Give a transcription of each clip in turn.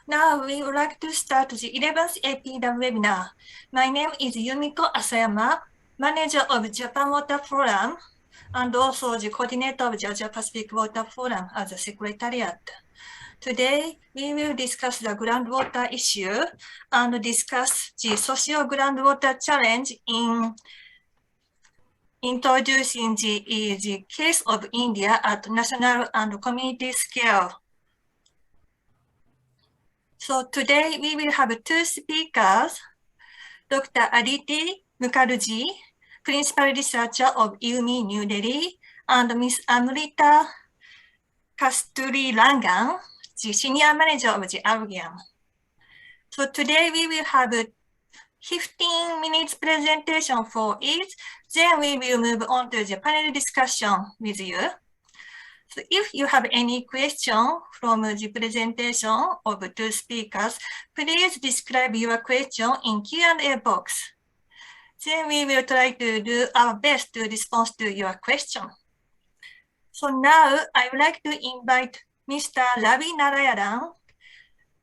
Now we would like to start the 11th APW webinar. My name is Yumiko Asayama, Manager of Japan Water Forum, and also the coordinator of the Asia Pacific Water Forum as the Secretariat. Today, we will discuss the groundwater issue and discuss the social groundwater challenge in introducing the case of India at national and community scale. So today we will have two speakers, Dr. Aditi Mukherjee, Principal Researcher of IUMI New Delhi, and Ms. Amrita Kasturi Rangan, the Senior Manager of the Algiam. So today we will have a 15 minutes presentation for each, then we will move on to the panel discussion with you. So if you have any question from the presentation of two speakers, please describe your question in Q&A box. Then we will try to do our best to respond to your question. So now I would like to invite Mr. Ravi Narayanan,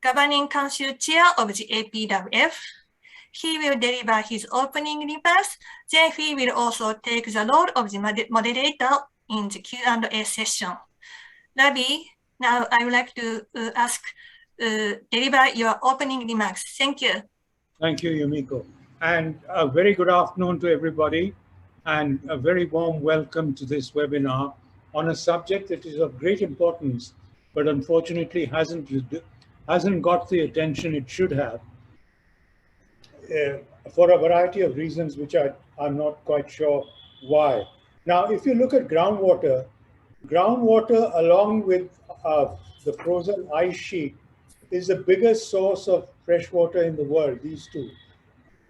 Governing Council Chair of the APWF. He will deliver his opening remarks, then he will also take the role of the moderator in the Q&A session. Ravi, now I would like to deliver your opening remarks. Thank you. Thank you, Yumiko. And a very good afternoon to everybody, and a very warm welcome to this webinar on a subject that is of great importance, but unfortunately hasn't got the attention it should have for a variety of reasons, which I'm not quite sure why. Now, if you look at groundwater along with the frozen ice sheet is the biggest source of fresh water in the world, these two.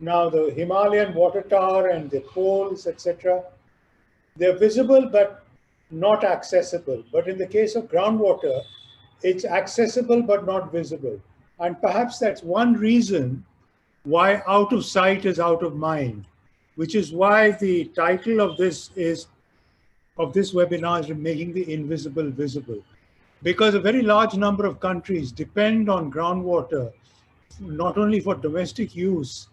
Now, the Himalayan water tower and the poles, etc., they're visible but not accessible. But in the case of groundwater, it's accessible but not visible. And perhaps that's one reason why out of sight is out of mind, which is why the title of this webinar is making the invisible visible. Because a very large number of countries depend on groundwater, not only for domestic use,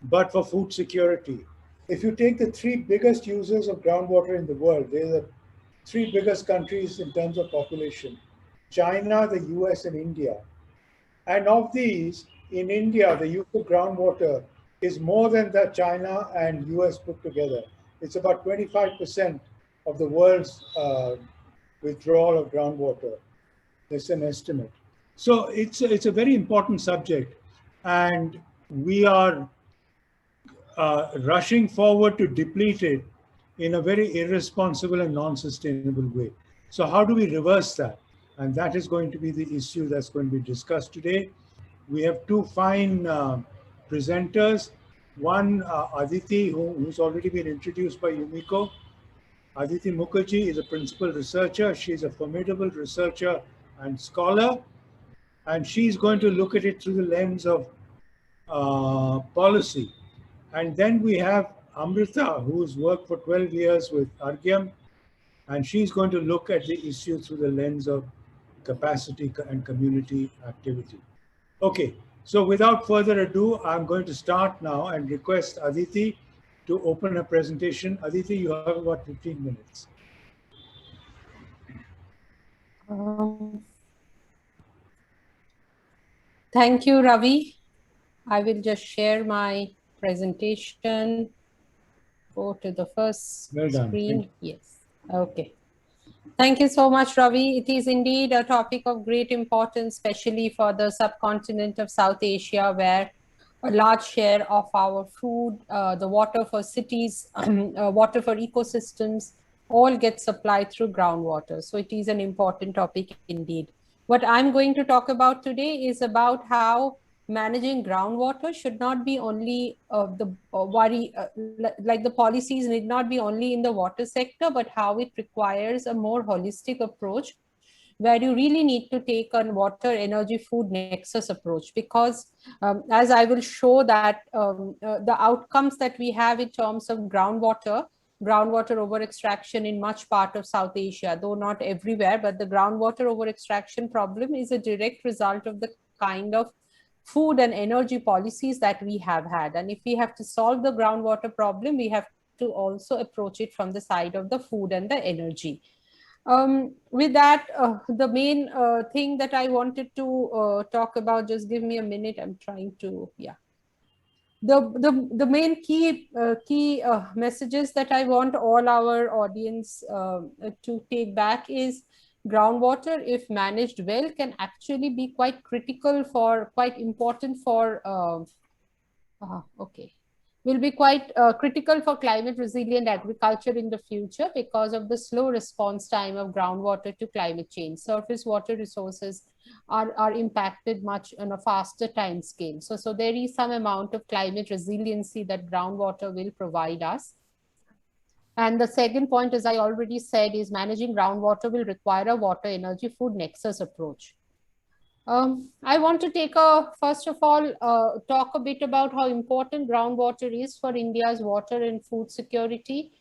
but for food security. If you take the three biggest users of groundwater in the world, they're the three biggest countries in terms of population: China, the US, and India. And of these, in India, the use of groundwater is more than that China and US put together. It's about 25% of the world's withdrawal of groundwater. That's an estimate. So it's a very important subject, and we are rushing forward to deplete it in a very irresponsible and non-sustainable way. So how do we reverse that? And that is going to be the issue that's going to be discussed today. We have two fine presenters. One, Aditi, who's already been introduced by Yumiko. Aditi Mukherjee is a principal researcher. She's a formidable researcher and scholar. And she's going to look at it through the lens of policy. And then we have Amrita, who's worked for 12 years with Argyam, and she's going to look at the issue through the lens of capacity and community activity. Okay, so without further ado, I'm going to start now and request Aditi to open a presentation. Aditi, you have about 15 minutes. Thank you, Ravi. I will just share my presentation. Go to the first screen. Yes. Okay. Thank you so much, Ravi. It is indeed a topic of great importance, especially for the subcontinent of South Asia, where a large share of our food, the water for cities, water for ecosystems, all get supplied through groundwater. So it is an important topic indeed. What I'm going to talk about today is about how managing groundwater should not be only the worry, like the policies need not be only in the water sector, but how it requires a more holistic approach, where you really need to take on water, energy, food nexus approach, because as I will show that the outcomes that we have in terms of groundwater over extraction in much part of South Asia, though not everywhere, but the groundwater over extraction problem is a direct result of the kind of food and energy policies that we have had. And if we have to solve the groundwater problem, we have to also approach it from the side of the food and the energy. With that, the main thing that I wanted to talk about, just give me a minute, I'm trying to, yeah. The main key messages that I want all our audience to take back is groundwater, if managed well, can actually be quite critical for, quite important for, will be quite critical for climate resilient agriculture in the future because of the slow response time of groundwater to climate change. Surface water resources are impacted much on a faster time scale. So there is some amount of climate resiliency that groundwater will provide us. And the second point, as I already said, is managing groundwater will require a water energy food nexus approach. I want to take first of all, talk a bit about how important groundwater is for India's water and food security.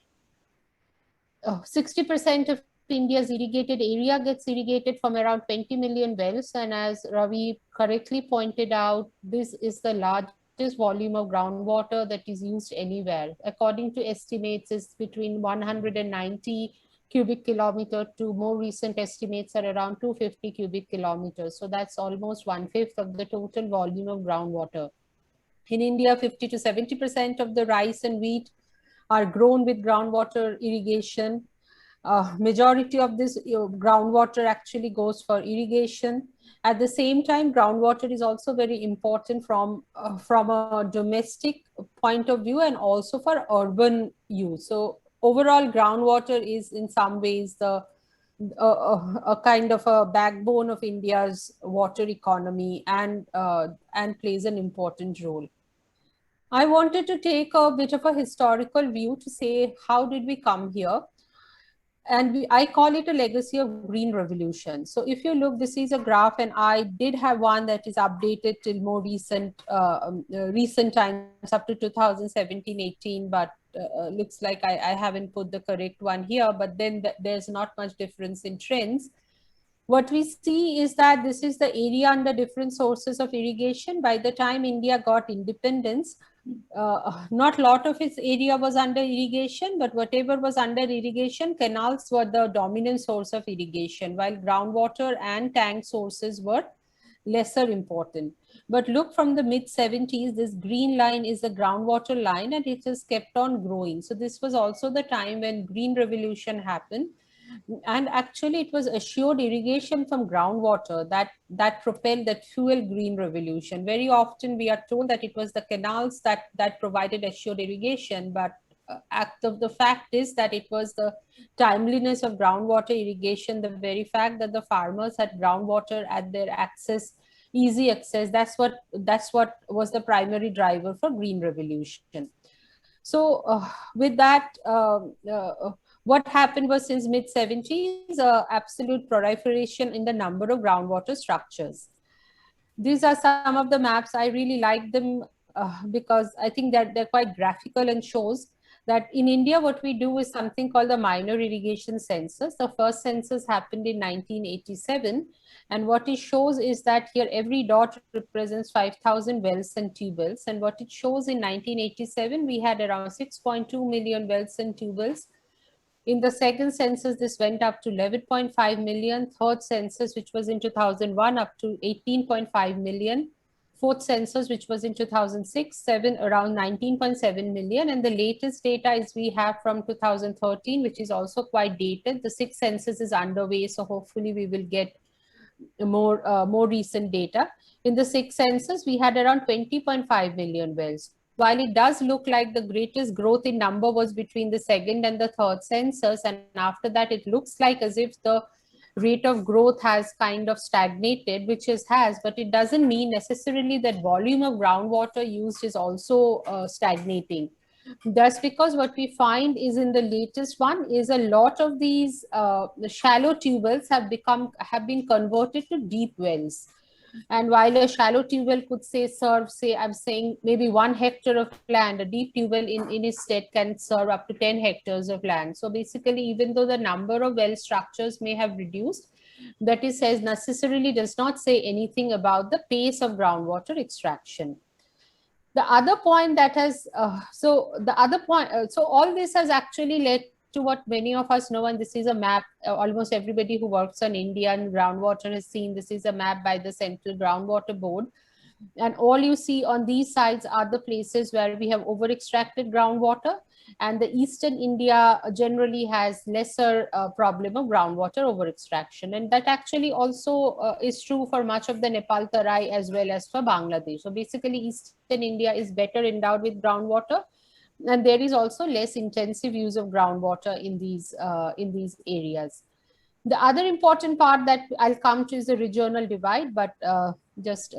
60% of India's irrigated area gets irrigated from around 20 million wells. And as Ravi correctly pointed out, this is the largest volume of groundwater that is used anywhere. According to estimates, it's between 190 cubic kilometer to more recent estimates are around 250 cubic kilometers. So that's almost 1/5 of the total volume of groundwater. In India, 50 to 70% of the rice and wheat are grown with groundwater irrigation. Majority of this groundwater actually goes for irrigation. At the same time, groundwater is also very important from a domestic point of view and also for urban use. So overall, groundwater is in some ways a kind of a backbone of India's water economy and plays an important role. I wanted to take a bit of a historical view to say, how did we come here? And I call it a legacy of green revolution. So if you look, this is a graph, and I did have one that is updated till more recent times up to 2017-18, but looks like I haven't put the correct one here, but then there's not much difference in trends. What we see is that this is the area under different sources of irrigation. By the time India got independence, not a lot of its area was under irrigation, but whatever was under irrigation, canals were the dominant source of irrigation, while groundwater and tank sources were lesser important. But look, from the mid-70s, this green line is the groundwater line, and it has kept on growing. So this was also the time when green revolution happened. And actually, it was assured irrigation from groundwater that propelled, that fuel green revolution. Very often we are told that it was the canals that provided assured irrigation, but the fact is that it was the timeliness of groundwater irrigation, the very fact that the farmers had groundwater at their access, easy access. That's what was the primary driver for green revolution. So with that, what happened was, since mid-70s, absolute proliferation in the number of groundwater structures. These are some of the maps. I really like them because I think that they're quite graphical and shows that in India, what we do is something called the minor irrigation census. The first census happened in 1987. And what it shows is that here every dot represents 5,000 wells and tube wells. And what it shows, in 1987, we had around 6.2 million wells and tube wells. In the second census, this went up to 11.5 million. Third census, which was in 2001, up to 18.5 million. Fourth census, which was in 2006-7, around 19.7 million. And the latest data is we have from 2013, which is also quite dated. The sixth census is underway, so hopefully we will get more recent data. In the sixth census, we had around 20.5 million wells. While it does look like the greatest growth in number was between the second and the third census, and after that it looks like as if the rate of growth has kind of stagnated, which it has, but it doesn't mean necessarily that volume of groundwater used is also stagnating. That's because what we find is, in the latest one, is a lot of these the shallow tube wells have been converted to deep wells. And while a shallow tube well could serve, I'm saying maybe 1 hectare of land, a deep tube well in its stead can serve up to 10 hectares of land. So basically, even though the number of well structures may have reduced, that it says necessarily does not say anything about the pace of groundwater extraction. The other point that has, so all this has actually led to what many of us know, and this is a map, almost everybody who works on Indian groundwater has seen, this is a map by the Central Groundwater Board. And all you see on these sides are the places where we have over extracted groundwater, and the eastern India generally has lesser problem of groundwater over extraction. And that actually also is true for much of the Nepal Tarai as well as for Bangladesh. So basically eastern India is better endowed with groundwater, and there is also less intensive use of groundwater in these areas. The other important part that I'll come to is the regional divide, but just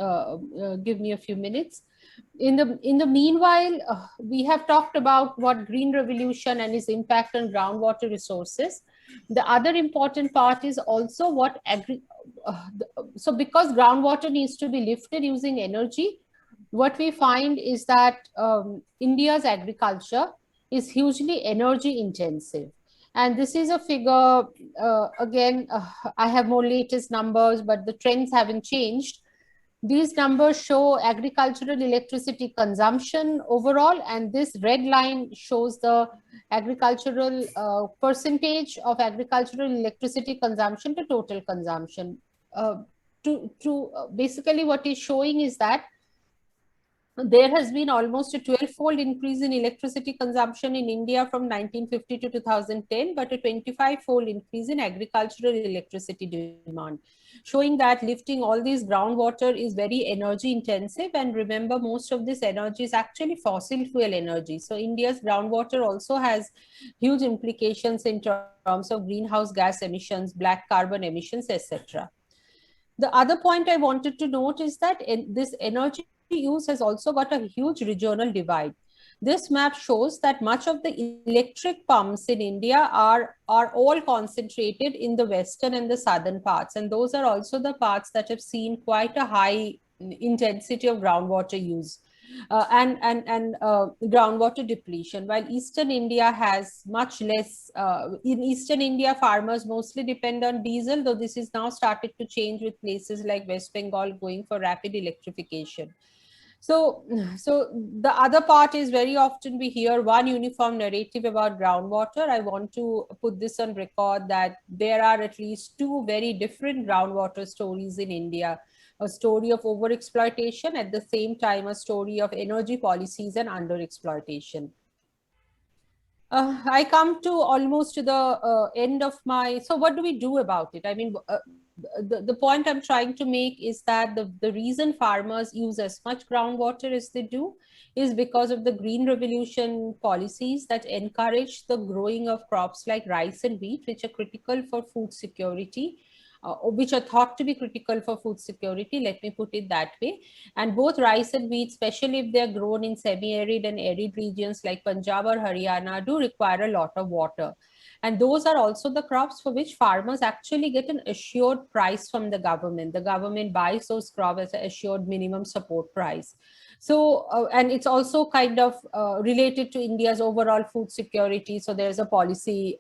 give me a few minutes. In the meanwhile, we have talked about what green revolution and its impact on groundwater resources. The other important part is also what so because groundwater needs to be lifted using energy, what we find is that India's agriculture is hugely energy intensive. And this is a figure, again, I have more latest numbers, but the trends haven't changed. These numbers show agricultural electricity consumption overall, and this red line shows the agricultural percentage of agricultural electricity consumption to total consumption. Basically what is showing is that there has been almost a 12-fold increase in electricity consumption in India from 1950 to 2010, but a 25-fold increase in agricultural electricity demand, showing that lifting all these groundwater is very energy intensive. And remember, most of this energy is actually fossil fuel energy. So India's groundwater also has huge implications in terms of greenhouse gas emissions, black carbon emissions, etc. The other point I wanted to note is that this energy use has also got a huge regional divide. This map shows that much of the electric pumps in India are all concentrated in the western and the southern parts, and those are also the parts that have seen quite a high intensity of groundwater use and groundwater depletion, while eastern India has much less. In eastern India, farmers mostly depend on diesel, though this is now started to change with places like West Bengal going for rapid electrification. So the other part is very often we hear one uniform narrative about groundwater. I want to put this on record that there are at least two very different groundwater stories in India. A story of overexploitation, at the same time a story of energy policies and underexploitation. I come to almost to the end of my, so what do we do about it? I mean, the point I'm trying to make is that the reason farmers use as much groundwater as they do is because of the green revolution policies that encourage the growing of crops like rice and wheat, which are critical for food security, which are thought to be critical for food security, let me put it that way. And both rice and wheat, especially if they're grown in semi-arid and arid regions like Punjab or Haryana, do require a lot of water. And those are also the crops for which farmers actually get an assured price from the government. The government buys those crops at an assured minimum support price. So, and it's also kind of related to India's overall food security. So there's a policy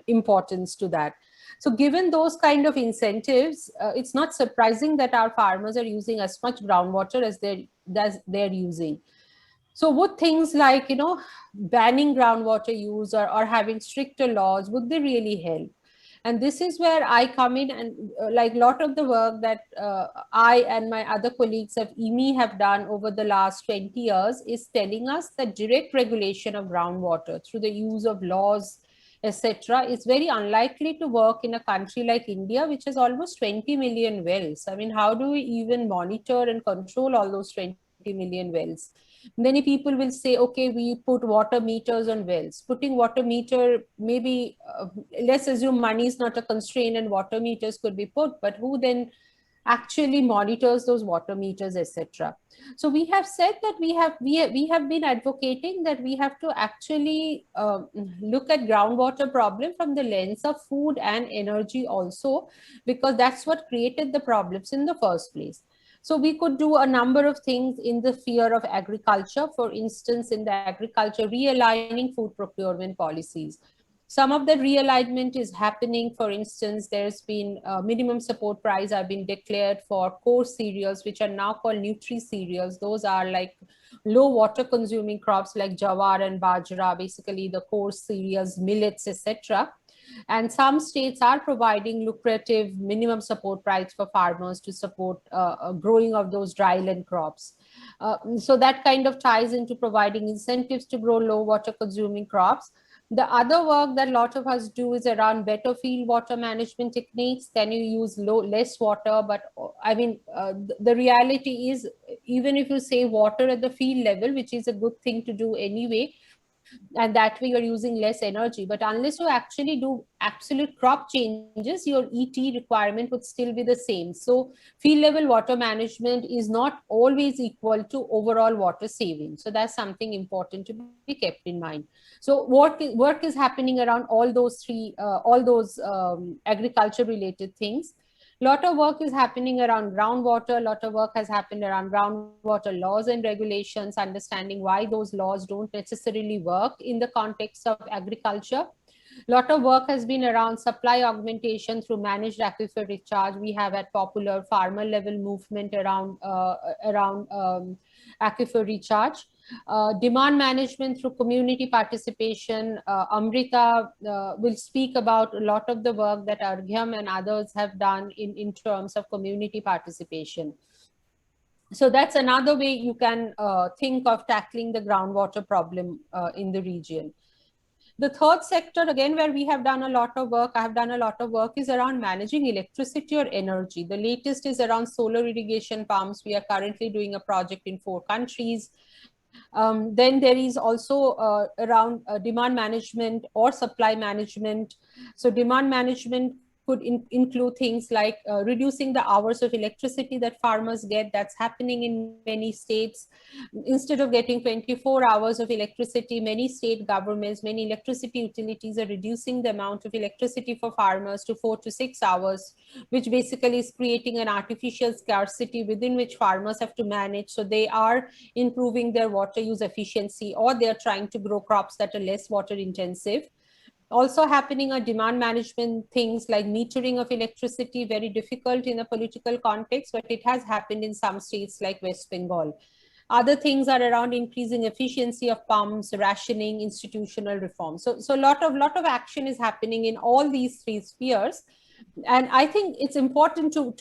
importance to that. So given those kind of incentives, it's not surprising that our farmers are using as much groundwater as they're using. So would things like, you know, banning groundwater use or having stricter laws, would they really help? And this is where I come in, and like a lot of the work that I and my other colleagues at IWMI have done over the last 20 years is telling us that direct regulation of groundwater through the use of laws, etc., is very unlikely to work in a country like India, which has almost 20 million wells. I mean, how do we even monitor and control all those 20 million wells? Many people will say, okay, we put water meters on wells. Putting water meter, maybe let's assume money is not a constraint and water meters could be put, but who then actually monitors those water meters, etc. So we have said that we have been advocating that we have to actually look at groundwater problem from the lens of food and energy also, because that's what created the problems in the first place. So we could do a number of things in the sphere of agriculture, for instance, in the agriculture, realigning food procurement policies. Some of the realignment is happening. For instance, there's been minimum support price have been declared for core cereals, which are now called nutri cereals. Those are like low water consuming crops like jawar and bajra, basically the core cereals, millets, etc. And some states are providing lucrative minimum support price for farmers to support growing of those dryland crops. So that kind of ties into providing incentives to grow low water consuming crops. The other work that a lot of us do is around better field water management techniques. Can you use less water? But I mean, the reality is, even if you save water at the field level, which is a good thing to do anyway, and that way you're using less energy. But unless you actually do absolute crop changes, your ET requirement would still be the same. So field level water management is not always equal to overall water saving. So that's something important to be kept in mind. So work is happening around all those agriculture related things. Lot of work is happening around groundwater. A lot of work has happened around groundwater laws and regulations, understanding why those laws don't necessarily work in the context of agriculture. A lot of work has been around supply augmentation through managed aquifer recharge. We have had popular farmer level movement around aquifer recharge. Demand management through community participation. Amrita will speak about a lot of the work that Arghyam and others have done in terms of community participation. So that's another way you can think of tackling the groundwater problem in the region. The third sector, again, where we have done a lot of work, I have done a lot of work, is around managing electricity or energy. The latest is around solar irrigation pumps. We are currently doing a project in 4 countries. Then there is also around demand management or supply management. So demand management could include things like reducing the hours of electricity that farmers get. That's happening in many states. Instead of getting 24 hours of electricity, many state governments, many electricity utilities are reducing the amount of electricity for farmers to 4 to 6 hours, which basically is creating an artificial scarcity within which farmers have to manage. So they are improving their water use efficiency, or they're trying to grow crops that are less water intensive. Also happening are demand management things like metering of electricity, very difficult in a political context, but it has happened in some states like West Bengal. Other things are around increasing efficiency of pumps, rationing, institutional reform. So a lot of action is happening in all these 3 spheres. And I think it's important to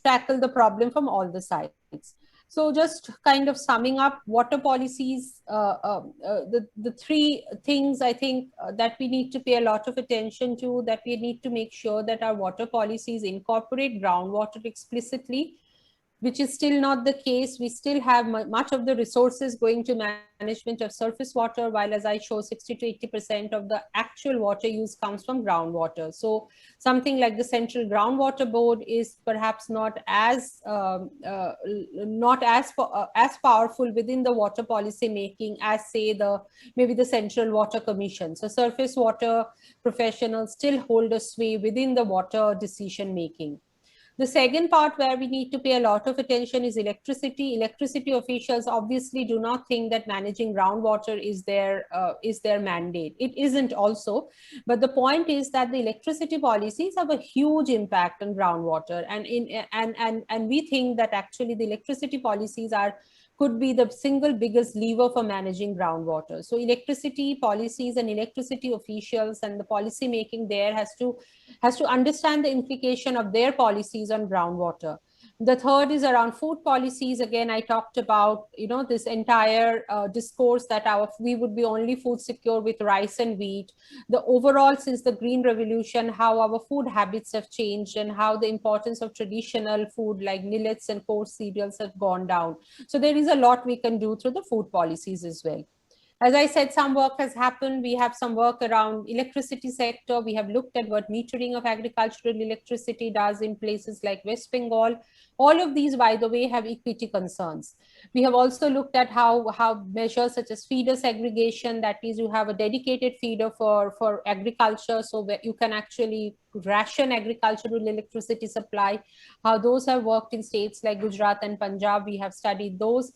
tackle the problem from all the sides. So just kind of summing up water policies, the 3 things I think that we need to pay a lot of attention to, that we need to make sure that our water policies incorporate groundwater explicitly, which is still not the case. We still have much of the resources going to management of surface water, while, as I show, 60 to 80% of the actual water use comes from groundwater. So something like the Central Groundwater Board is perhaps not as powerful within the water policy making as, say, maybe the Central Water Commission. So surface water professionals still hold a sway within the water decision making. The second part where we need to pay a lot of attention is electricity. Electricity officials obviously do not think that managing groundwater is their mandate. It isn't also, but the point is that the electricity policies have a huge impact on groundwater, and we think that actually the electricity policies could be the single biggest lever for managing groundwater. So electricity policies and electricity officials and the policy making there has to understand the implication of their policies on groundwater. The third is around food policies. Again, I talked about, this entire discourse that we would be only food secure with rice and wheat. The overall, since the Green Revolution, how our food habits have changed and how the importance of traditional food like millets and coarse cereals have gone down. So there is a lot we can do through the food policies as well. As I said, some work has happened. We have some work around electricity sector. We have looked at what metering of agricultural electricity does in places like West Bengal. All of these, by the way, have equity concerns. We have also looked at how measures such as feeder segregation, that is, you have a dedicated feeder for agriculture, so where you can actually ration agricultural electricity supply, how those have worked in states like Gujarat and Punjab. We have studied those.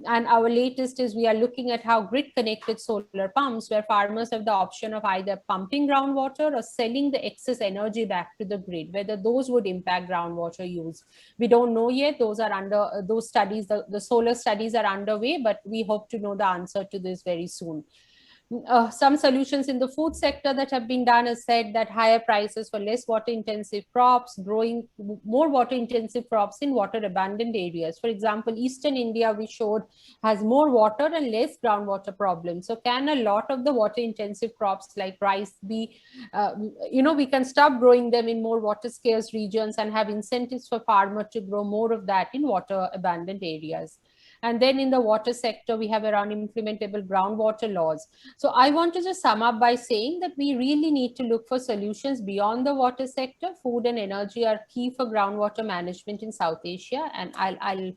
And our latest is we are looking at how grid connectivity connected solar pumps, where farmers have the option of either pumping groundwater or selling the excess energy back to the grid. Whether those would impact groundwater use, we don't know yet. Those are under those studies, the solar studies are underway, but we hope to know the answer to this very soon. Some solutions in the food sector that have been done is said that higher prices for less water intensive crops, growing more water intensive crops in water abundant areas. For example, Eastern India, we showed, has more water and less groundwater problems. So can a lot of the water intensive crops like rice be, we can stop growing them in more water scarce regions and have incentives for farmers to grow more of that in water abundant areas. And then in the water sector, we have around implementable groundwater laws. So I want to just sum up by saying that we really need to look for solutions beyond the water sector. Food and energy are key for groundwater management in South Asia. And I'll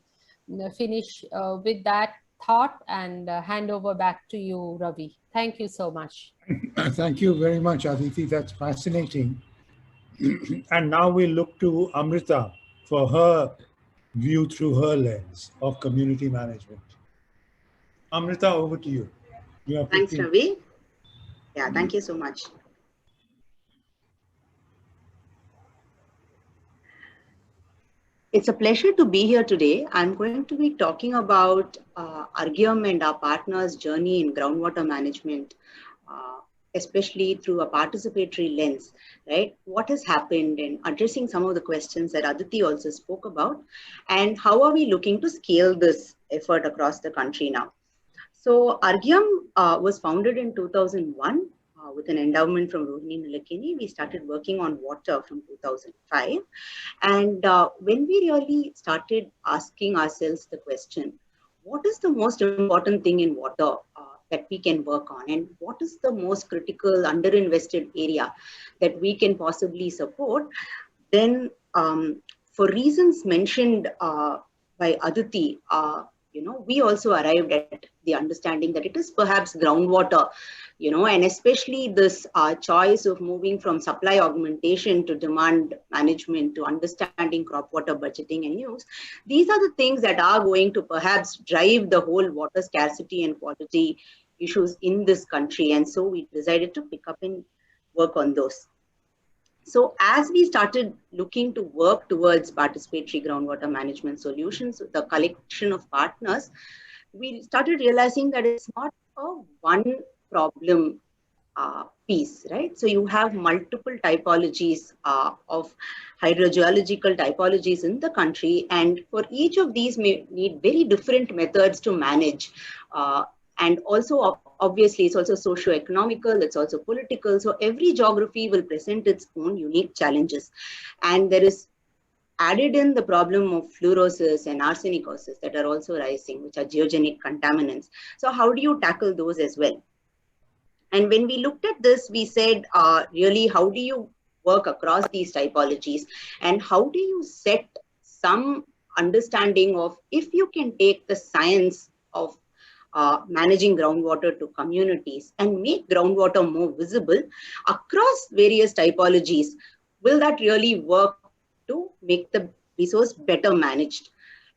finish with that thought and hand over back to you, Ravi. Thank you so much. Thank you very much, Aditi. That's fascinating. And now we look to Amrita for her view through her lens of community management. Amrita, over to you. Thanks, Ravi. Yeah, thank you so much. It's a pleasure to be here today. I'm going to be talking about Argyam and our partners' journey in groundwater management, especially through a participatory lens, right? What has happened in addressing some of the questions that Aditi also spoke about, and how are we looking to scale this effort across the country now? So Argyam was founded in 2001 with an endowment from Rohini Nilekani. We started working on water from 2005. And when we really started asking ourselves the question, what is the most important thing in water that we can work on? And what is the most critical underinvested area that we can possibly support? Then for reasons mentioned by Aditi, we also arrived at the understanding that it is perhaps groundwater, and especially this choice of moving from supply augmentation to demand management to understanding crop water budgeting and use. These are the things that are going to perhaps drive the whole water scarcity and quality issues in this country. And so we decided to pick up and work on those. So as we started looking to work towards participatory groundwater management solutions with a collection of partners, we started realizing that it's not a one problem piece, right? So you have multiple typologies of hydrogeological typologies in the country, and for each of these may need very different methods to manage. And also, obviously, it's also socio-economical, it's also political. So every geography will present its own unique challenges. And there is added in the problem of fluorosis and arsenicosis that are also rising, which are geogenic contaminants. So how do you tackle those as well? And when we looked at this, we said, really, how do you work across these typologies? And how do you set some understanding of, if you can take the science of managing groundwater to communities and make groundwater more visible across various typologies, will that really work to make the resource better managed?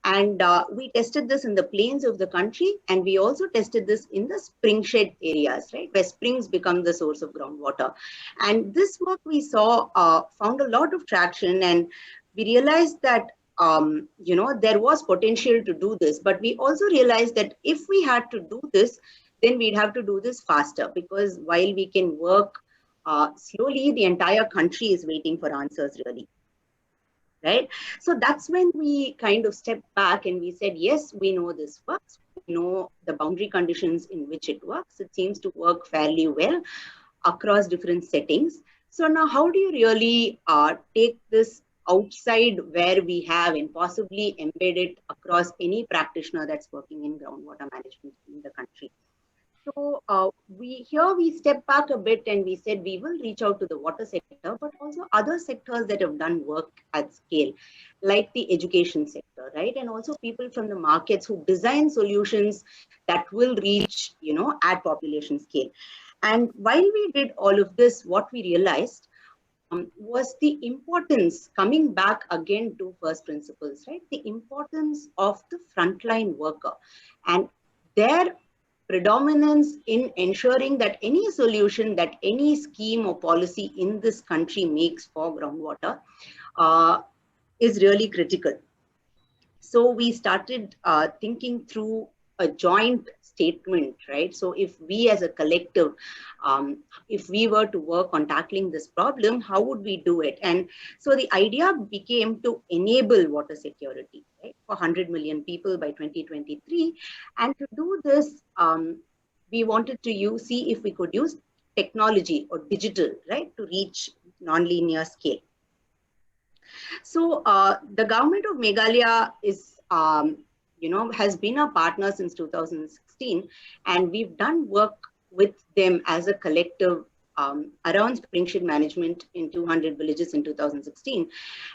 And we tested this in the plains of the country, and we also tested this in the spring shed areas, right, where springs become the source of groundwater. And this work we saw found a lot of traction, and we realized that there was potential to do this, but we also realized that if we had to do this, then we'd have to do this faster, because while we can work slowly, the entire country is waiting for answers, really. Right? So that's when we kind of stepped back and we said, yes, we know this works. We know the boundary conditions in which it works. It seems to work fairly well across different settings. So now how do you really take this outside where we have and possibly embed it across any practitioner that's working in groundwater management in the country? So we step back a bit and we said we will reach out to the water sector, but also other sectors that have done work at scale, like the education sector, right? And also people from the markets who design solutions that will reach, at population scale. And while we did all of this, what we realized was the importance, coming back again to first principles, right? The importance of the frontline worker and their predominance in ensuring that any solution that any scheme or policy in this country makes for groundwater is really critical. So we started thinking through a joint statement, right? So if we as a collective, if we were to work on tackling this problem, how would we do it? And so the idea became to enable water security, right, for 100 million people by 2023. And to do this, we wanted to see if we could use technology or digital, right, to reach non-linear scale. So the government of Meghalaya is, has been a partner since 2016, and we've done work with them as a collective around spring-shade management in 200 villages in 2016.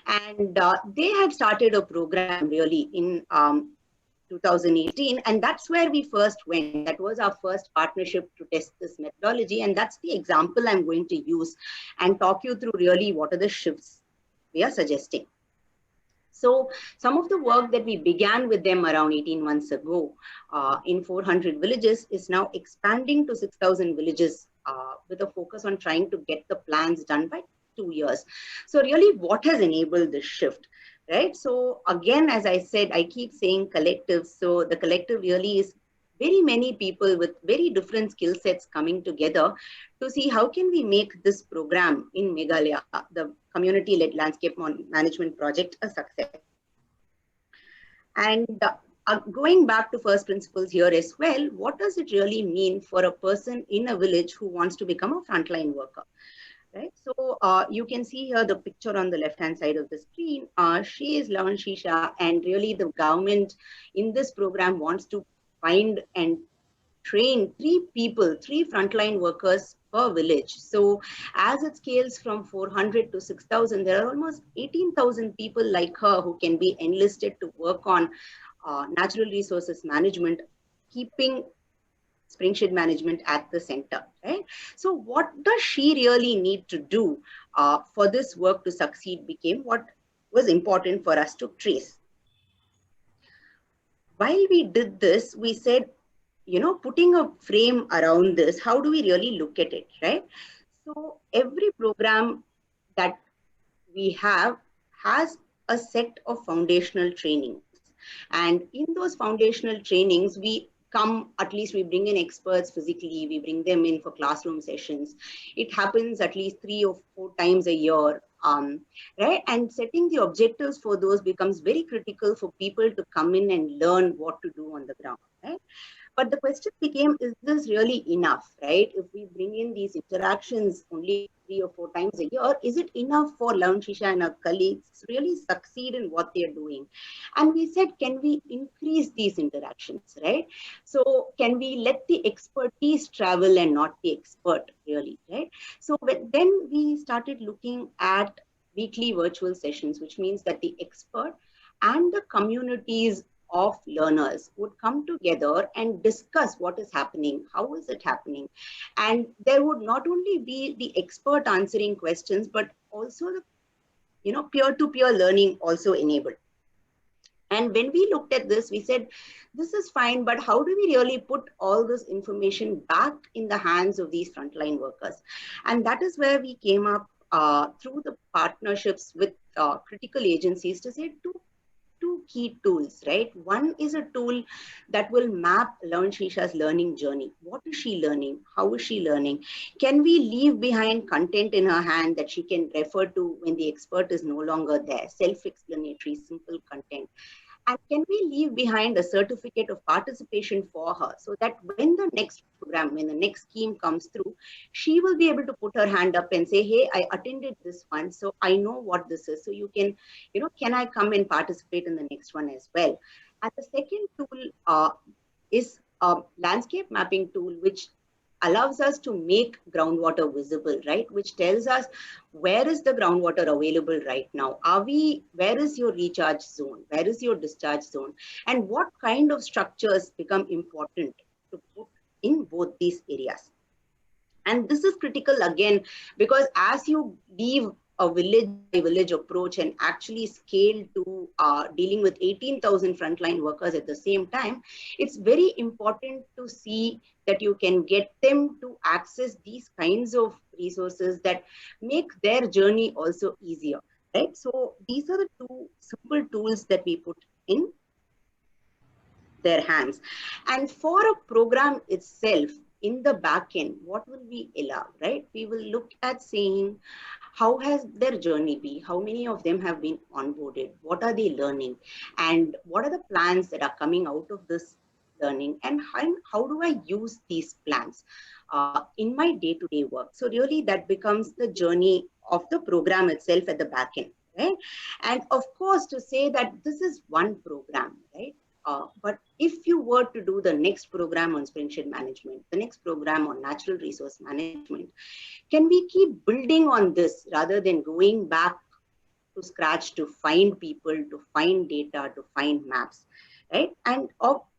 And they had started a program really in 2018, and that's where we first went. That was our first partnership to test this methodology, and that's the example I'm going to use and talk you through really what are the shifts we are suggesting. So some of the work that we began with them around 18 months ago in 400 villages is now expanding to 6,000 villages with a focus on trying to get the plans done by 2 years. So really what has enabled this shift, right? So again, as I said, I keep saying collective. So the collective really is very many people with very different skill sets coming together to see how can we make this program in Meghalaya, the community-led landscape management project, a success. And going back to first principles here as well, what does it really mean for a person in a village who wants to become a frontline worker? Right, so you can see here the picture on the left-hand side of the screen. She is Lavan Shisha, and really the government in this program wants to find and train 3 frontline workers per village. So as it scales from 400 to 6,000, there are almost 18,000 people like her who can be enlisted to work on natural resources management, keeping spring-shade management at the center, right? So what does she really need to do for this work to succeed became what was important for us to trace. While we did this, we said, putting a frame around this, how do we really look at it, right? So every program that we have has a set of foundational trainings. And in those foundational trainings, we bring in experts physically, we bring them in for classroom sessions. It happens at least 3 or 4 times a year, right? And setting the objectives for those becomes very critical for people to come in and learn what to do on the ground, right? But the question became, is this really enough, right? If we bring in these interactions only 3 or 4 times a year, is it enough for Lavan Shisha and her colleagues to really succeed in what they're doing? And we said, can we increase these interactions, right? So can we let the expertise travel and not the expert really, right? So then we started looking at weekly virtual sessions, which means that the expert and the communities of learners would come together and discuss what is happening, how is it happening. And there would not only be the expert answering questions, but also the peer-to-peer learning also enabled. And when we looked at this, we said, this is fine, but how do we really put all this information back in the hands of these frontline workers? And that is where we came up through the partnerships with critical agencies to say two key tools, right? One is a tool that will map Lavan Shisha's learning journey. What is she learning? How is she learning? Can we leave behind content in her hand that she can refer to when the expert is no longer there? Self-explanatory, simple content. And can we leave behind a certificate of participation for her so that when the next program, when the next scheme comes through, she will be able to put her hand up and say, hey, I attended this one, so I know what this is. So you can, can I come and participate in the next one as well? And the second tool is a landscape mapping tool, which allows us to make groundwater visible, right? Which tells us where is the groundwater available right now? Where is your recharge zone? Where is your discharge zone? And what kind of structures become important to put in both these areas? And this is critical again, because as you leave a village by village approach and actually scale to dealing with 18,000 frontline workers at the same time, it's very important to see that you can get them to access these kinds of resources that make their journey also easier, right? So these are the two simple tools that we put in their hands. And for a program itself, in the back end, what will we allow, right? We will look at saying, how has their journey been? How many of them have been onboarded? What are they learning? And what are the plans that are coming out of this learning? And how do I use these plans in my day-to-day work? So really that becomes the journey of the program itself at the back end, right? And of course, to say that this is one program, right? But if you were to do the next program on spreadsheet management, the next program on natural resource management, can we keep building on this rather than going back to scratch to find people, to find data, to find maps, right? And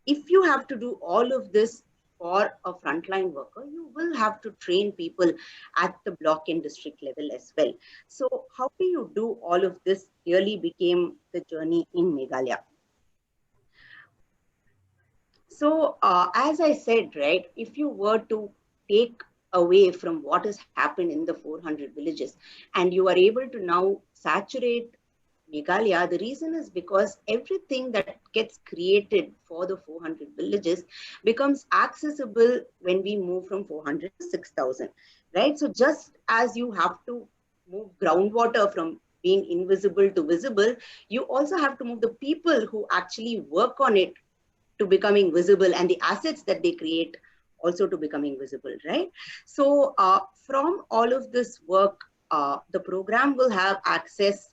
if you have to do all of this for a frontline worker, you will have to train people at the block and district level as well. So how do you do all of this really became the journey in Meghalaya. So as I said, right, if you were to take away from what has happened in the 400 villages and you are able to now saturate Meghalaya, the reason is because everything that gets created for the 400 villages becomes accessible when we move from 400 to 6,000, right? So just as you have to move groundwater from being invisible to visible, you also have to move the people who actually work on it to becoming visible, and the assets that they create also to becoming visible, right? So from all of this work, the program will have access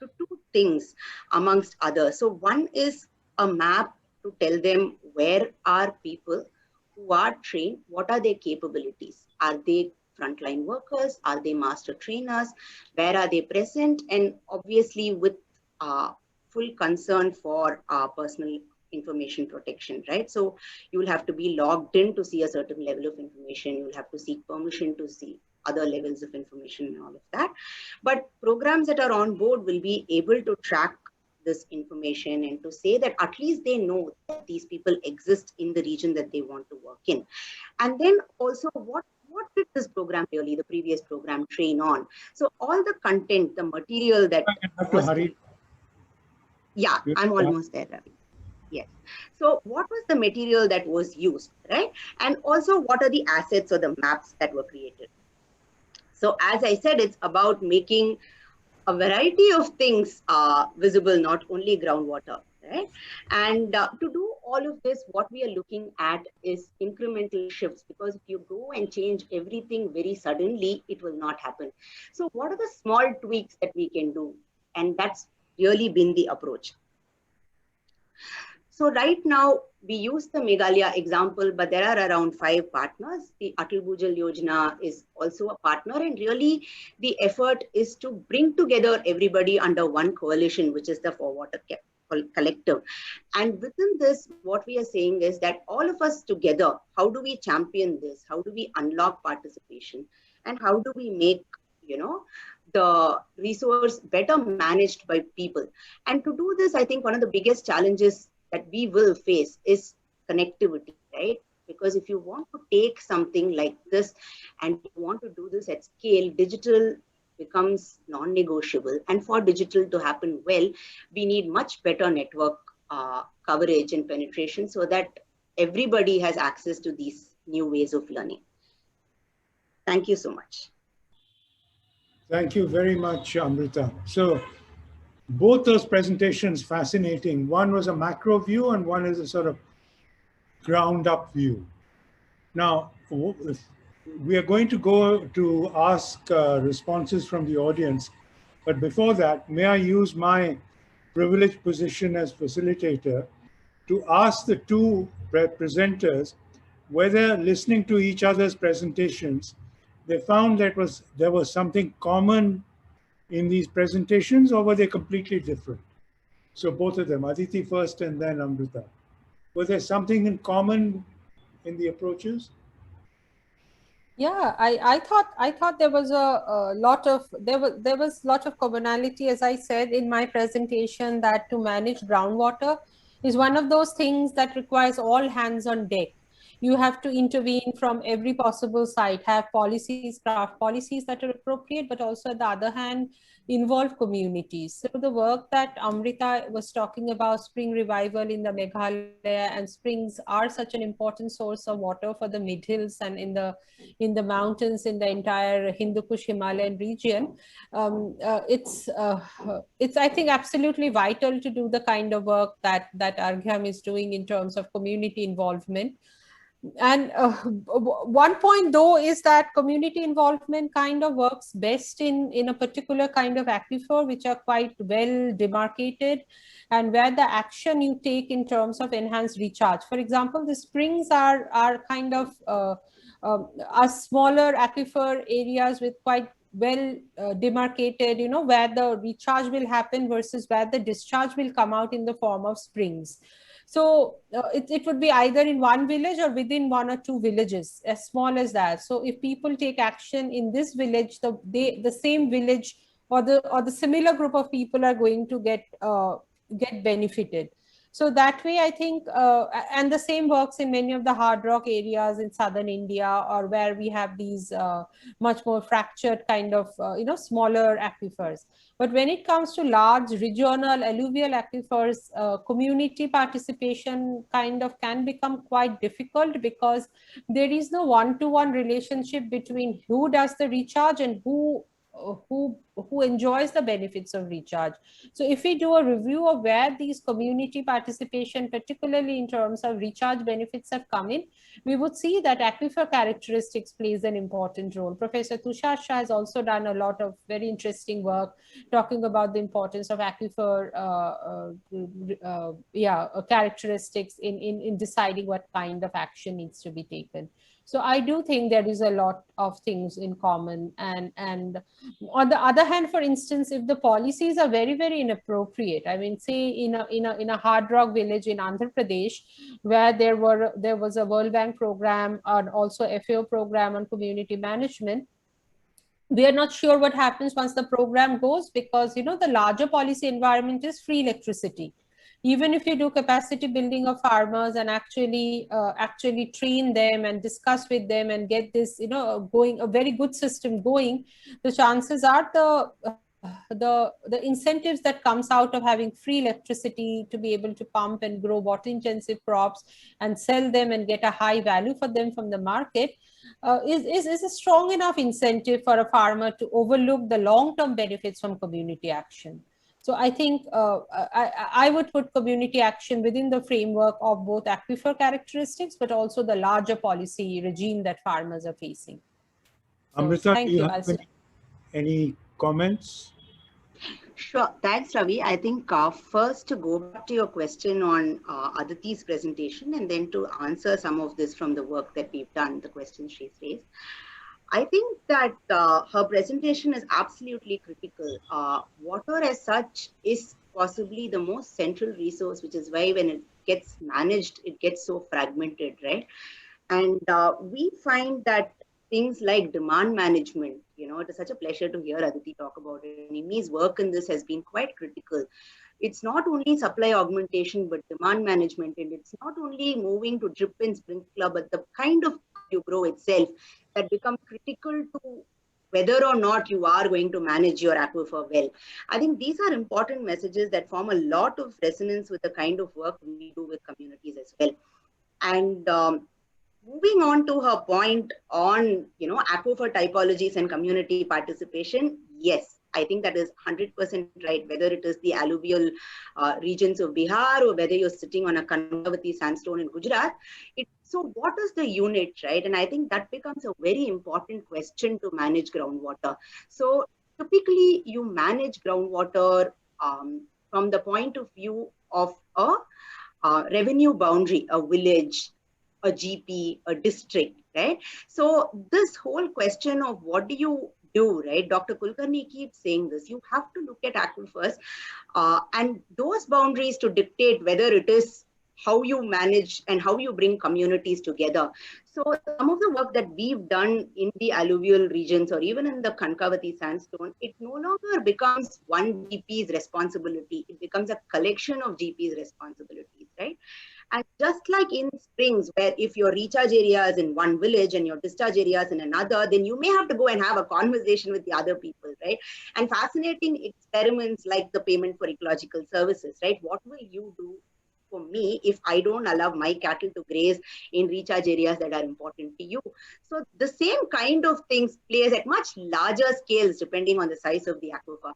to two things amongst others. So one is a map to tell them where are people who are trained, what are their capabilities? Are they frontline workers? Are they master trainers? Where are they present? And obviously with full concern for personal information protection, right? So you will have to be logged in to see a certain level of information. You will have to seek permission to see other levels of information and all of that. But programs that are on board will be able to track this information and to say that at least they know that these people exist in the region that they want to work in. And then also what did this program really, the previous program, train on? So all the content, the material that was... Yeah, I'm almost there, Ravi. Yes. So what was the material that was used, right? And also what are the assets or the maps that were created? So as I said, it's about making a variety of things visible, not only groundwater, right? And to do all of this, what we are looking at is incremental shifts, because if you go and change everything very suddenly, it will not happen. So what are the small tweaks that we can do? And that's really been the approach. So right now, we use the Meghalaya example, but there are around 5 partners. The Atal Bhujal Yojana is also a partner, and really the effort is to bring together everybody under one coalition, which is the For Water Collective. And within this, what we are saying is that all of us together, how do we champion this? How do we unlock participation? And how do we make, the resource better managed by people? And to do this, I think one of the biggest challenges that we will face is connectivity, right? Because if you want to take something like this and you want to do this at scale, digital becomes non-negotiable. And for digital to happen well, we need much better network coverage and penetration so that everybody has access to these new ways of learning. Thank you so much. Thank you very much, Amrita. So both those presentations fascinating. One was a macro view and one is a sort of ground up view. Now, we are going to go to ask responses from the audience. But before that, may I use my privileged position as facilitator to ask the two presenters whether, listening to each other's presentations, they found that there was something common in these presentations, or were they completely different? So both of them, Aditi first and then Amrita. Was there something in common in the approaches? Yeah, I thought there was a lot of there was lot of commonality, as I said in my presentation, that to manage groundwater is one of those things that requires all hands on deck. You have to intervene from every possible side, have policies, craft policies that are appropriate, but also on the other hand, involve communities. So the work that Amrita was talking about, spring revival in the Meghalaya, and springs are such an important source of water for the mid hills and in the mountains in the entire Hindu Kush Himalayan region. It's I think absolutely vital to do the kind of work that Arghyam is doing in terms of community involvement. And one point though is that community involvement kind of works best in a particular kind of aquifer which are quite well demarcated, and where the action you take in terms of enhanced recharge. For example, the springs are kind of are smaller aquifer areas with quite well demarcated, you know, where the recharge will happen versus where the discharge will come out in the form of springs. So it would be either in one village or within one or two villages, as small as that. So if people take action in this village, the same village or the similar group of people are going to get benefited. So that way, I think, and the same works in many of the hard rock areas in southern India, or where we have these much more fractured kind of, smaller aquifers. But when it comes to large regional alluvial aquifers, community participation kind of can become quite difficult, because there is no one-to-one relationship between who does the recharge and who enjoys the benefits of recharge. So if we do a review of where these community participation, particularly in terms of recharge benefits, have come in, we would see that aquifer characteristics plays an important role. Professor Tushar Shah has also done a lot of very interesting work talking about the importance of aquifer characteristics in deciding what kind of action needs to be taken. So I do think there is a lot of things in common. And on the other hand, for instance, if the policies are very, very inappropriate, I mean, say in a hard rock village in Andhra Pradesh, where there was a World Bank program and also FAO program on community management, we are not sure what happens once the program goes, because, you know, the larger policy environment is free electricity. Even if you do capacity building of farmers and actually train them and discuss with them and get this, you know, going, a very good system going, the chances are the incentives that comes out of having free electricity to be able to pump and grow water intensive crops and sell them and get a high value for them from the market is a strong enough incentive for a farmer to overlook the long-term benefits from community action. So I think I would put community action within the framework of both aquifer characteristics, but also the larger policy regime that farmers are facing. So, Amrita, do you have any comments? Sure. Thanks, Ravi. I think first to go back to your question on Aditi's presentation, and then to answer some of this from the work that we've done, the questions she's raised. I think that her presentation is absolutely critical. Water as such is possibly the most central resource, which is why when it gets managed, it gets so fragmented, right? And we find that things like demand management, you know, it is such a pleasure to hear Aditi talk about it. Nimi's work in this has been quite critical. It's not only supply augmentation, but demand management. And it's not only moving to drip and sprinkler, but the kind of you grow itself that becomes critical to whether or not you are going to manage your aquifer well. I think these are important messages that form a lot of resonance with the kind of work we do with communities as well. And moving on to her point on, you know, aquifer typologies and community participation, yes, I think that is 100% right, whether it is the alluvial regions of Bihar or whether you're sitting on a Kanavati sandstone in Gujarat. So what is the unit, right? And I think that becomes a very important question to manage groundwater. So typically you manage groundwater from the point of view of a revenue boundary, a village, a GP, a district, right? So this whole question of what do you do, right? Dr. Kulkarni keeps saying this, you have to look at aquifers and those boundaries to dictate whether it is how you manage and how you bring communities together. So some of the work that we've done in the alluvial regions or even in the Kankavati sandstone, it no longer becomes one GP's responsibility. It becomes a collection of GP's responsibilities, right? And just like in springs, where if your recharge area is in one village and your discharge area is in another, then you may have to go and have a conversation with the other people, right? And fascinating experiments like the payment for ecological services, right? What will you do for me if I don't allow my cattle to graze in recharge areas that are important to you? So the same kind of things plays at much larger scales depending on the size of the aquifer.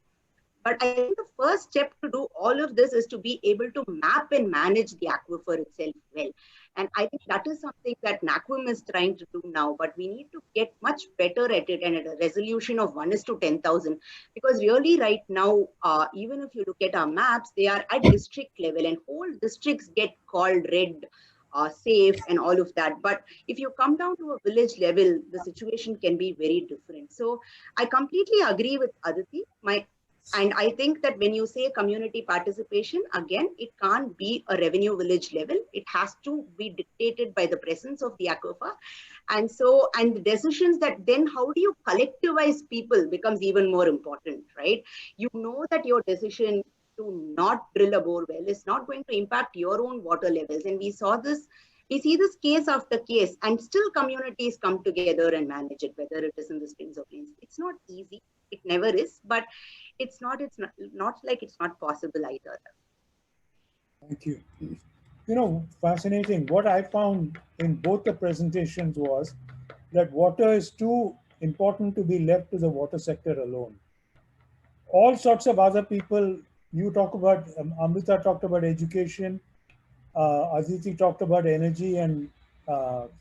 But I think the first step to do all of this is to be able to map and manage the aquifer itself well. And I think that is something that NAQUIM is trying to do now, but we need to get much better at it and at a resolution of 1:10,000. Because really right now, even if you look at our maps, they are at district level and whole districts get called red, safe and all of that. But if you come down to a village level, the situation can be very different. So I completely agree with Aditi. And I think that when you say community participation, again, it can't be a revenue village level. It has to be dictated by the presence of the aquifer. And so, and the decisions that then how do you collectivize people becomes even more important, right? You know that your decision to not drill a bore well is not going to impact your own water levels. And we see this case after case, and still communities come together and manage it, whether it is in the springs or plains. It's not easy. It never is, but it's not like it's not possible either. Thank you. You know, fascinating. What I found in both the presentations was that water is too important to be left to the water sector alone. All sorts of other people, you talk about, Amrita talked about education, Aditi talked about energy and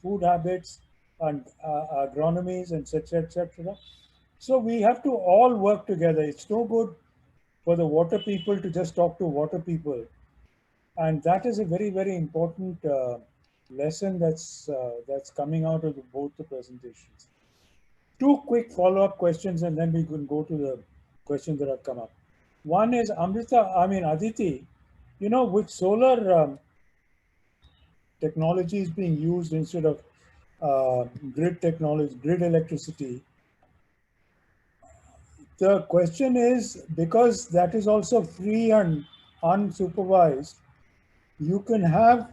food habits and agronomies, and etc., etc. So we have to all work together. It's no good for the water people to just talk to water people. And that is a very, very important lesson that's coming out of both the presentations. Two quick follow-up questions, and then we can go to the questions that have come up. One is Aditi, you know, with solar technology is being used instead of grid technology, grid electricity. The question is, because that is also free and unsupervised, you can have,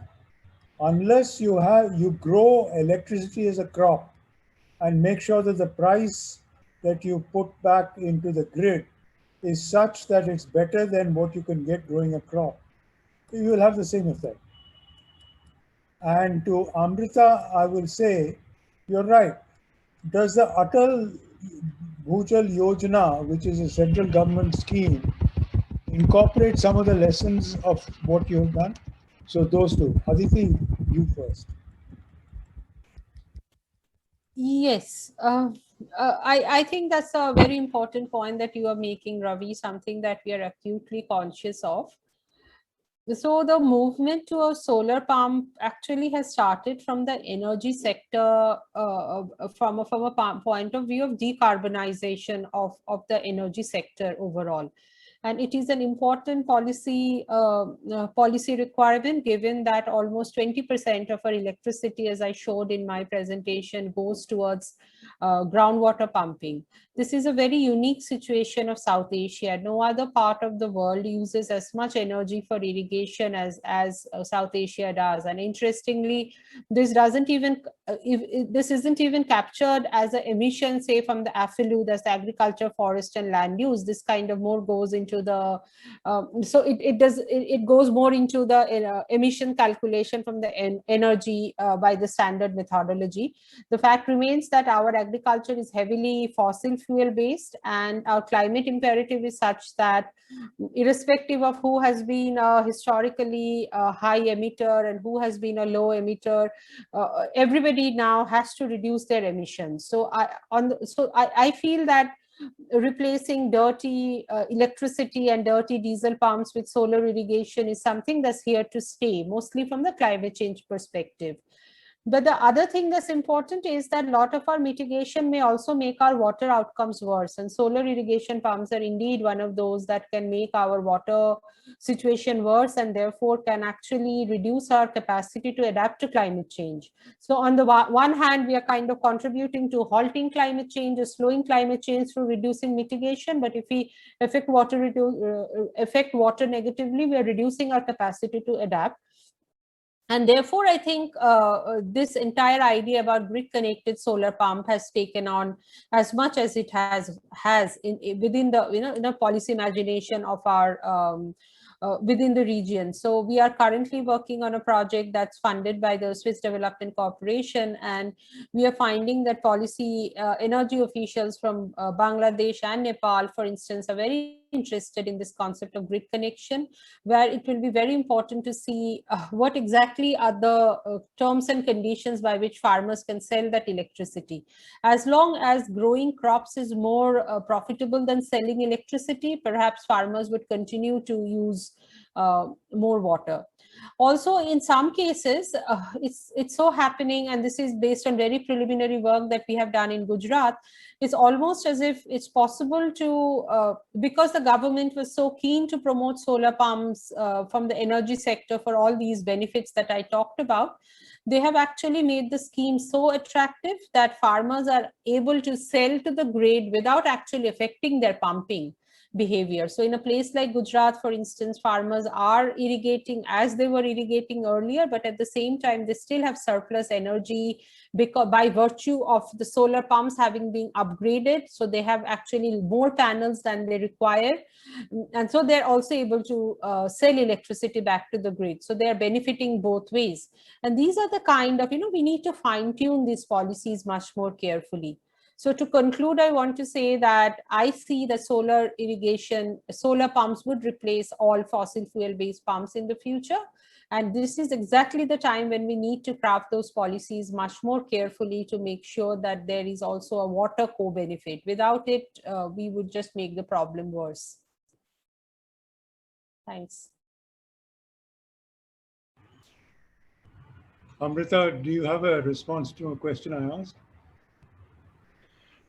unless you grow electricity as a crop and make sure that the price that you put back into the grid is such that it's better than what you can get growing a crop, you will have the same effect. And to Amrita, I will say, you're right. Does the Atal Bhujal Yojana, which is a central government scheme, incorporate some of the lessons of what you've done? So those two. Aditi, you first. Yes, I think that's a very important point that you are making, Ravi, something that we are acutely conscious of. So the movement to a solar pump actually has started from the energy sector, from a point of view of decarbonization of the energy sector overall. And it is an important policy requirement, given that almost 20% of our electricity, as I showed in my presentation, goes towards groundwater pumping. This is a very unique situation of South Asia. No other part of the world uses as much energy for irrigation as South Asia does. And interestingly, this doesn't even this isn't even captured as an emission, say, from the AFLU, that's agriculture, forest, and land use. This kind of more goes into the so it goes more into the emission calculation from the energy by the standard methodology. The fact remains that our agriculture is heavily fossil fuel based, and our climate imperative is such that irrespective of who has been historically a high emitter and who has been a low emitter, everybody now has to reduce their emissions. So I feel that replacing dirty electricity and dirty diesel pumps with solar irrigation is something that's here to stay, mostly from the climate change perspective. But the other thing that's important is that a lot of our mitigation may also make our water outcomes worse. And solar irrigation pumps are indeed one of those that can make our water situation worse and therefore can actually reduce our capacity to adapt to climate change. So on the one hand, we are kind of contributing to halting climate change or slowing climate change through reducing mitigation. But if we affect water negatively, we are reducing our capacity to adapt. And therefore, I think this entire idea about grid-connected solar pump has taken on as much as it has within the in a policy imagination of our within the region. So we are currently working on a project that's funded by the Swiss Development Corporation, and we are finding that policy energy officials from Bangladesh and Nepal, for instance, are very interested in this concept of grid connection, where it will be very important to see what exactly are the terms and conditions by which farmers can sell that electricity. As long as growing crops is more profitable than selling electricity, perhaps farmers would continue to use more water. Also, in some cases, it's so happening, and this is based on very preliminary work that we have done in Gujarat. It's almost as if it's possible to, because the government was so keen to promote solar pumps from the energy sector for all these benefits that I talked about, they have actually made the scheme so attractive that farmers are able to sell to the grid without actually affecting their pumping behavior. So in a place like Gujarat, for instance, farmers are irrigating as they were irrigating earlier, but at the same time, they still have surplus energy because by virtue of the solar pumps having been upgraded. So they have actually more panels than they require. And so they're also able to sell electricity back to the grid. So they are benefiting both ways. And these are the kind of, we need to fine tune these policies much more carefully. So to conclude, I want to say that I see that solar irrigation, solar pumps would replace all fossil fuel-based pumps in the future. And this is exactly the time when we need to craft those policies much more carefully to make sure that there is also a water co-benefit. Without it, we would just make the problem worse. Thanks. Amrita, do you have a response to a question I asked?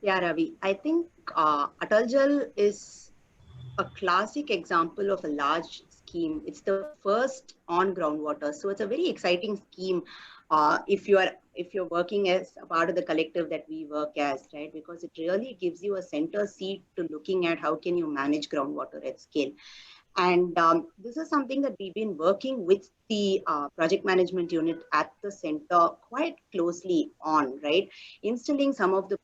Yeah, Ravi, I think Atal Jal is a classic example of a large scheme. It's the first on groundwater, so it's a very exciting scheme if you're working as a part of the collective that we work as, right? Because it really gives you a center seat to looking at how can you manage groundwater at scale. And this is something that we've been working with the project management unit at the center quite closely on, right? Instilling some of the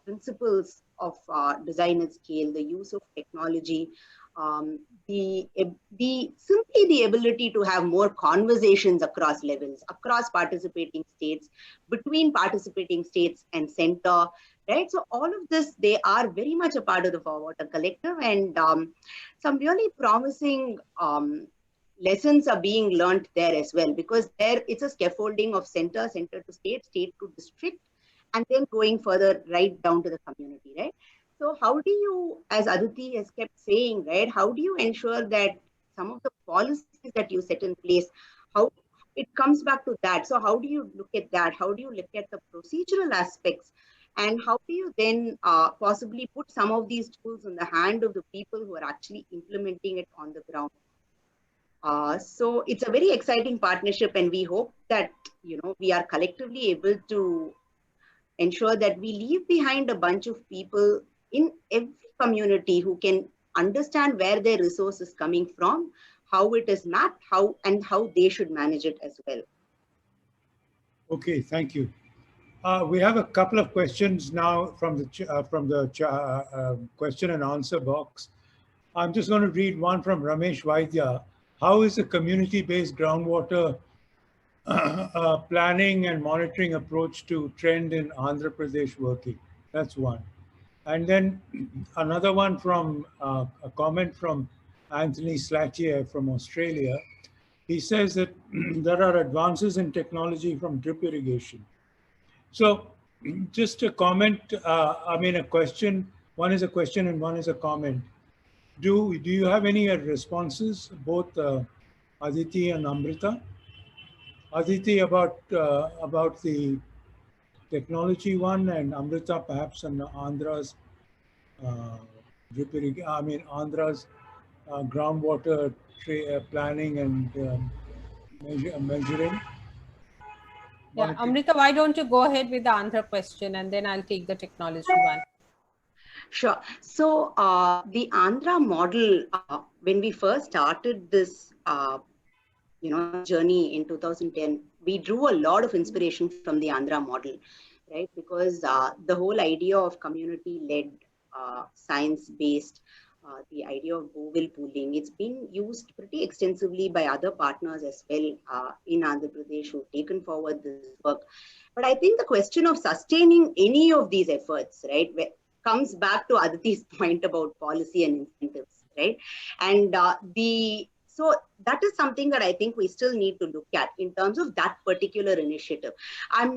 principles of design at scale, the use of technology, simply the ability to have more conversations across levels, across participating states, between participating states and center, right? So all of this, they are very much a part of the Water Collective, and some really promising lessons are being learned there as well, because there it's a scaffolding of center to state, state to district, and then going further right down to the community, right? So how do you, as Aditi has kept saying, right, how do you ensure that some of the policies that you set in place, how it comes back to that? So how do you look at that? How do you look at the procedural aspects? And how do you then possibly put some of these tools in the hand of the people who are actually implementing it on the ground? So it's a very exciting partnership, and we hope that, we are collectively able to ensure that we leave behind a bunch of people in every community who can understand where their resource is coming from, how it is mapped, how they should manage it as well. Okay, thank you. We have a couple of questions now from the question and answer box. I'm just going to read one from Ramesh Vaidya. How is the community-based groundwater planning and monitoring approach to trend in Andhra Pradesh working? That's one. And then another one from a comment from Anthony Slatier from Australia. He says that there are advances in technology from drip irrigation. So just a comment, a question. One is a question and one is a comment. Do you have any responses, both Aditi and Amrita? Aditi, about the technology one, and Amrita perhaps on Andhra's Andhra's groundwater planning and measuring. Yeah, Amrita, why don't you go ahead with the Andhra question and then I'll take the technology one. Sure. So the Andhra model, when we first started this, journey in 2010, we drew a lot of inspiration from the Andhra model, right? Because the whole idea of community-led, science-based, the idea of bowel pooling, it's being used pretty extensively by other partners as well in Andhra Pradesh who've taken forward this work. But I think the question of sustaining any of these efforts, right, comes back to Aditi's point about policy and incentives, right? And so that is something that I think we still need to look at in terms of that particular initiative. I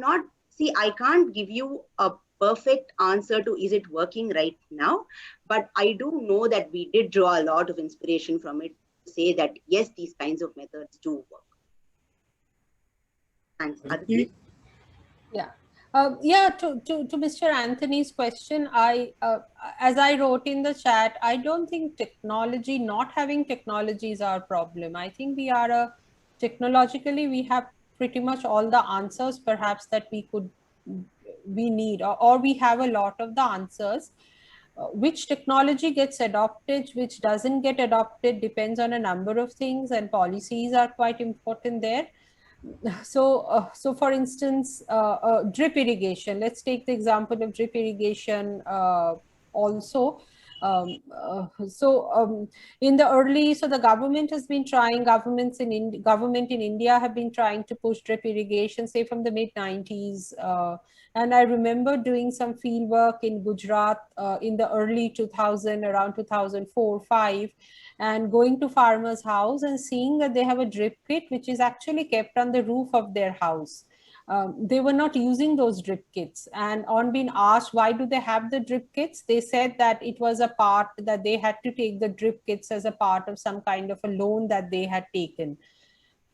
can't give you a perfect answer to is it working right now, but I do know that we did draw a lot of inspiration from it to say that yes, these kinds of methods do work. Thanks, Aditi. Yeah. To Mr. Anthony's question, as I wrote in the chat, I don't think not having technology is our problem. I think technologically, we have pretty much all the answers perhaps that we need, or we have a lot of the answers. Which technology gets adopted, which doesn't get adopted depends on a number of things, and policies are quite important there. So for instance, drip irrigation, let's take the example of drip irrigation also. In the early, so the government has been trying, government in India have been trying to push drip irrigation, say from the mid-90s. And I remember doing some field work in Gujarat in the early 2000, around 2004-05, and going to farmers' house and seeing that they have a drip kit which is actually kept on the roof of their house. They were not using those drip kits, and on being asked why do they have the drip kits, they said that it was a part that they had to take the drip kits as a part of some kind of a loan that they had taken.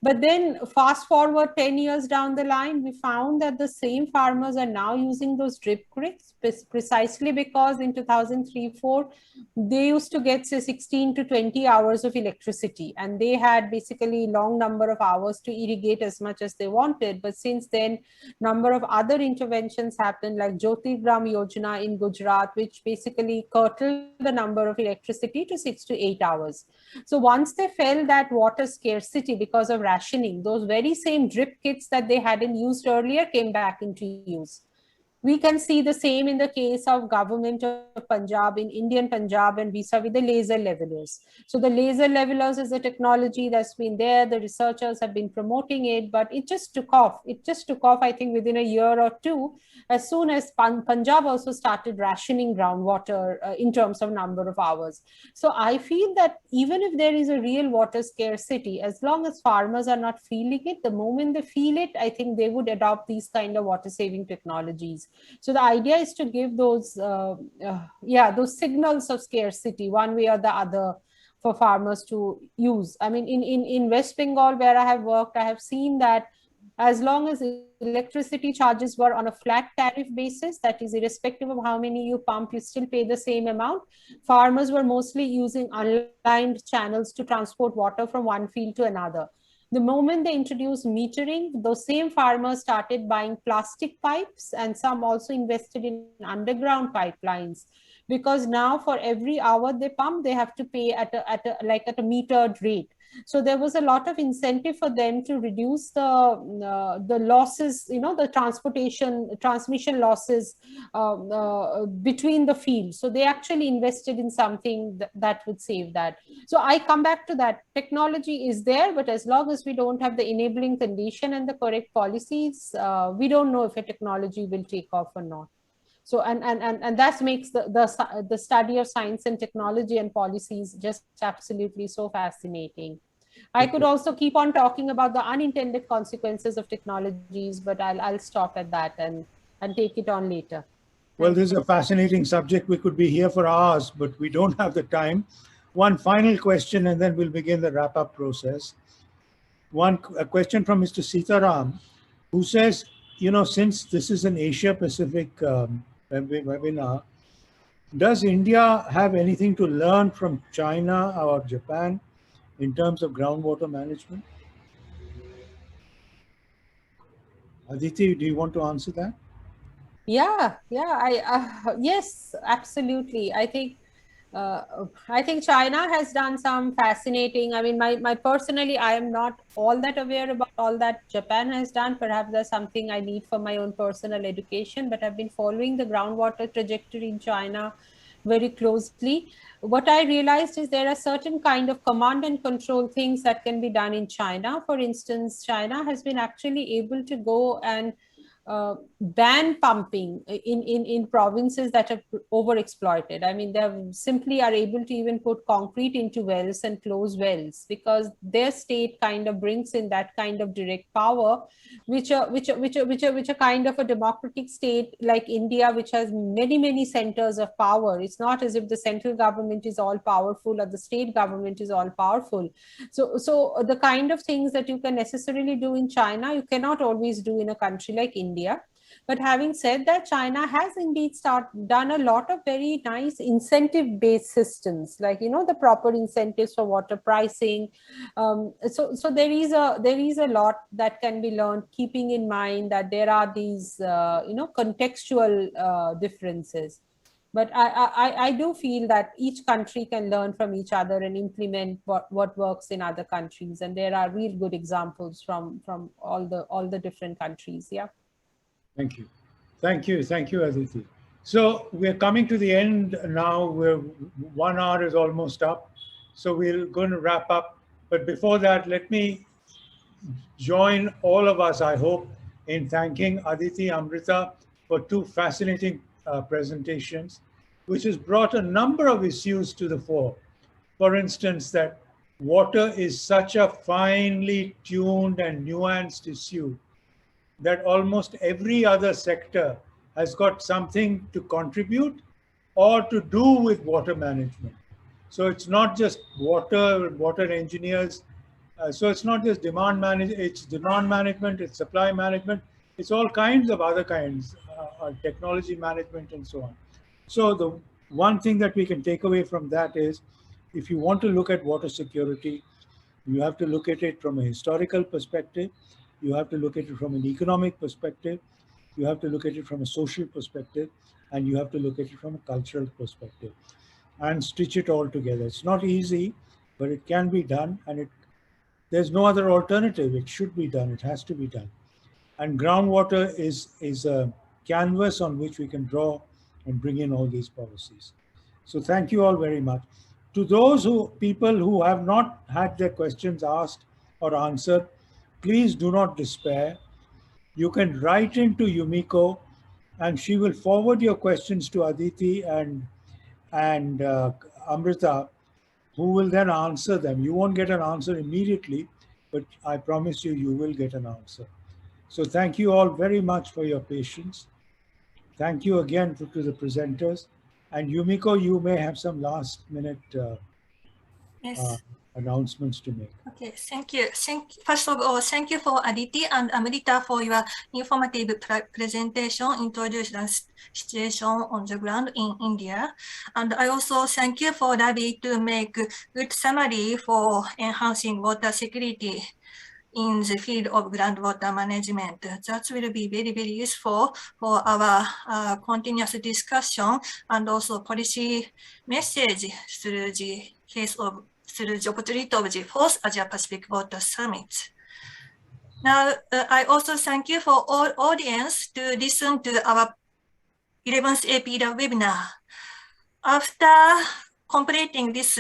But then fast forward 10 years down the line, we found that the same farmers are now using those drip kits precisely because in 2003-04, they used to get say 16 to 20 hours of electricity, and they had basically long number of hours to irrigate as much as they wanted. But since then, number of other interventions happened, like Jyotirgram Yojana in Gujarat, which basically curtailed the number of electricity to 6 to 8 hours. So once they felt that water scarcity because of rationing, those very same drip kits that they hadn't used earlier came back into use. We can see the same in the case of government of Punjab, in Indian Punjab, and vis-a-vis the laser levelers. So the laser levelers is a technology that's been there. The researchers have been promoting it, but it just took off. It just took off, I think, within a year or two, as soon as Punjab also started rationing groundwater in terms of number of hours. So I feel that even if there is a real water scarcity, as long as farmers are not feeling it, the moment they feel it, I think they would adopt these kind of water saving technologies. So the idea is to give those signals of scarcity one way or the other for farmers to use. I mean, in West Bengal, where I have worked, I have seen that as long as electricity charges were on a flat tariff basis, that is irrespective of how many you pump, you still pay the same amount. Farmers were mostly using unlined channels to transport water from one field to another. The moment they introduced metering, those same farmers started buying plastic pipes, and some also invested in underground pipelines, because now for every hour they pump, they have to pay at a metered rate. So there was a lot of incentive for them to reduce the losses, the transmission losses between the fields. So they actually invested in something that would save that. So I come back to that. Technology is there, but as long as we don't have the enabling condition and the correct policies, we don't know if a technology will take off or not. So and that makes the study of science and technology and policies just absolutely so fascinating. I could also keep on talking about the unintended consequences of technologies, but I'll stop at that and take it on later. Well, this is a fascinating subject. We could be here for hours, but we don't have the time. One final question, and then we'll begin the wrap-up process. A question from Mr. Sitaram, who says, since this is an Asia Pacific webinar, does India have anything to learn from China or Japan in terms of groundwater management? Aditi, do you want to answer that? Yeah, yes, absolutely. I think China has done some fascinating. I mean, my personally, I am not all that aware about all that Japan has done. Perhaps that's something I need for my own personal education. But I've been following the groundwater trajectory in China very closely. What I realized is there are certain kind of command and control things that can be done in China. For instance, China has been actually able to go and ban pumping in provinces that are overexploited. I mean, they simply are able to even put concrete into wells and close wells because their state kind of brings in that kind of direct power, which are kind of a democratic state like India, which has many centers of power. It's not as if the central government is all powerful or the state government is all powerful. So the kind of things that you can necessarily do in China, you cannot always do in a country like India. But having said that, China has indeed done a lot of very nice incentive-based systems, like the proper incentives for water pricing. So there is a lot that can be learned, keeping in mind that there are these contextual differences. But I do feel that each country can learn from each other and implement what works in other countries. And there are real good examples from all the different countries. Yeah. Thank you. Thank you, Aditi. So we're coming to the end now. 1 hour is almost up. So we're going to wrap up. But before that, let me join all of us, I hope, in thanking Aditi Amrita for 2 fascinating presentations, which has brought a number of issues to the fore. For instance, that water is such a finely tuned and nuanced issue that almost every other sector has got something to contribute or to do with water management. So it's not just water engineers. So it's not just it's demand management, it's supply management, it's all kinds of other kinds, technology management and so on. So the one thing that we can take away from that is, if you want to look at water security, you have to look at it from a historical perspective. You have to look at it from an economic perspective. You have to look at it from a social perspective, and you have to look at it from a cultural perspective and stitch it all together. It's not easy, but it can be done, and there's no other alternative. It should be done. It has to be done. And groundwater is a canvas on which we can draw and bring in all these policies. So thank you all very much. To those people who have not had their questions asked or answered, please do not despair. You can write into Yumiko, and she will forward your questions to Aditi and Amrita, who will then answer them. You won't get an answer immediately, but I promise you, you will get an answer. So thank you all very much for your patience. Thank you again to the presenters. And Yumiko, you may have some last minute announcements to make. Okay, thank you. First of all, thank you for Aditi and Amrita for your informative presentation, introduced the situation on the ground in India. And I also thank you for Ravi to make good summary for enhancing water security in the field of groundwater management. That will be very useful for our continuous discussion and also policy message through the opportunity of the 4th Asia-Pacific Water Summit. Now, I also thank you for all audience to listen to our 11th APEDA webinar. After completing this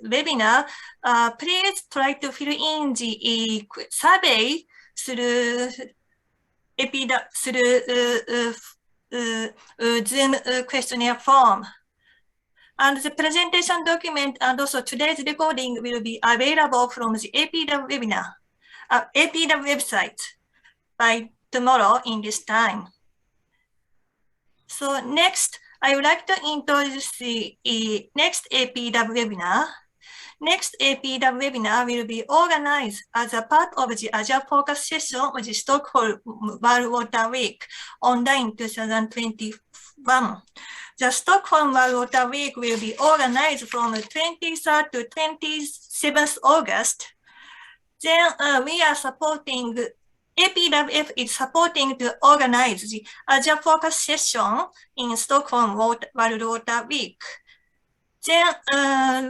webinar, please try to fill in the survey through APEDA, through Zoom questionnaire form. And the presentation document and also today's recording will be available from the APEDA webinar, APEDA website by tomorrow in this time. So next, I would like to introduce the next APEDA webinar. Next APW webinar will be organized as a part of the Asia Focus session of the Stockholm World Water Week online 2021. The Stockholm World Water Week will be organized from 23rd to 27th August. Then we are supporting, APWF is supporting to organize the Asia Focus session in Stockholm World Water Week. Then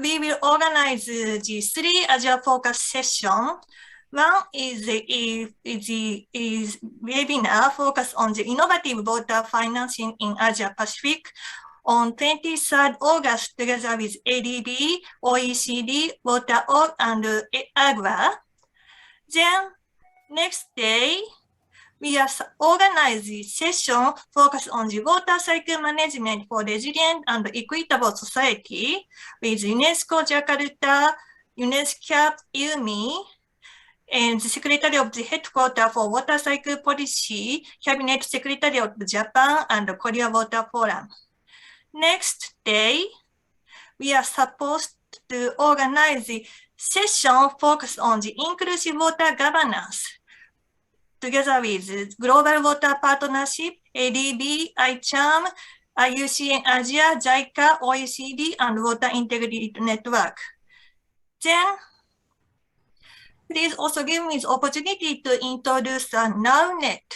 we will organize the 3 Asia Focus sessions. One is webinar focused on the innovative water financing in Asia Pacific on 23rd August together with ADB, OECD, WaterOrg, and AGWA. Then next day, we are organizing a session focused on the water cycle management for resilient and equitable society with UNESCO Jakarta, UNESCO IWMI, and the Secretary of the Headquarters for Water Cycle Policy, Cabinet Secretary of Japan and Korea Water Forum. Next day, we are supposed to organize the session focused on the inclusive water governance together with Global Water Partnership, ADB, ICHAM, IUCN Asia, JICA, OECD, and Water Integrity Network. Then, please also give me the opportunity to introduce the NowNet,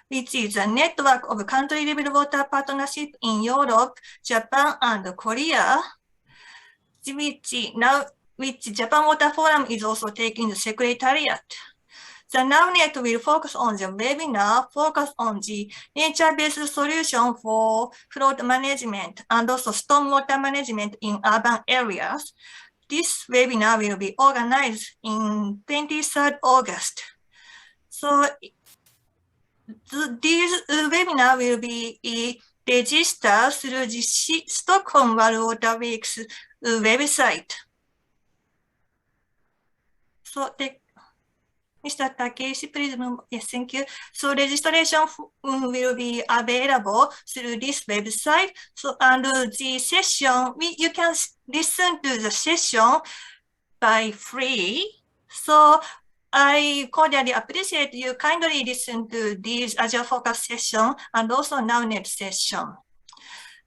which is a network of country-level water partnership in Europe, Japan, and Korea, which Japan Water Forum is also taking the secretariat. The NowNet will focus on the webinar, focus on the nature-based solution for flood management and also stormwater management in urban areas. This webinar will be organized in 23rd August. So this webinar will be registered through the Stockholm World Water Week's website. So Mr. Takeshi, please move. Yes, thank you. So registration will be available through this website. So and the session, you can listen to the session by free. So I cordially appreciate you kindly listen to this Asia Focus session and also NowNet session.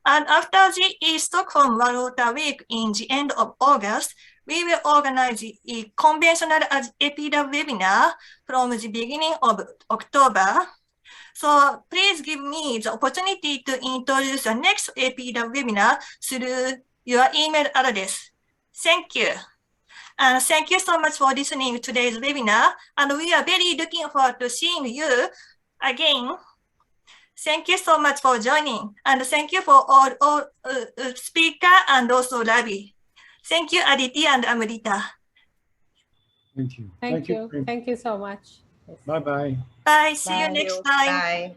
And after the Stockholm World Water Week in the end of August, we will organize a conventional APWF webinar from the beginning of October. So please give me the opportunity to introduce the next APWF webinar through your email address. Thank you. And thank you so much for listening to today's webinar. And we are very looking forward to seeing you again. Thank you so much for joining. And thank you for all speaker and also Ravi. Thank you, Aditi and Amrita. Thank you. Thank you. Thank you so much. Bye-bye. Bye. See you next time. Bye.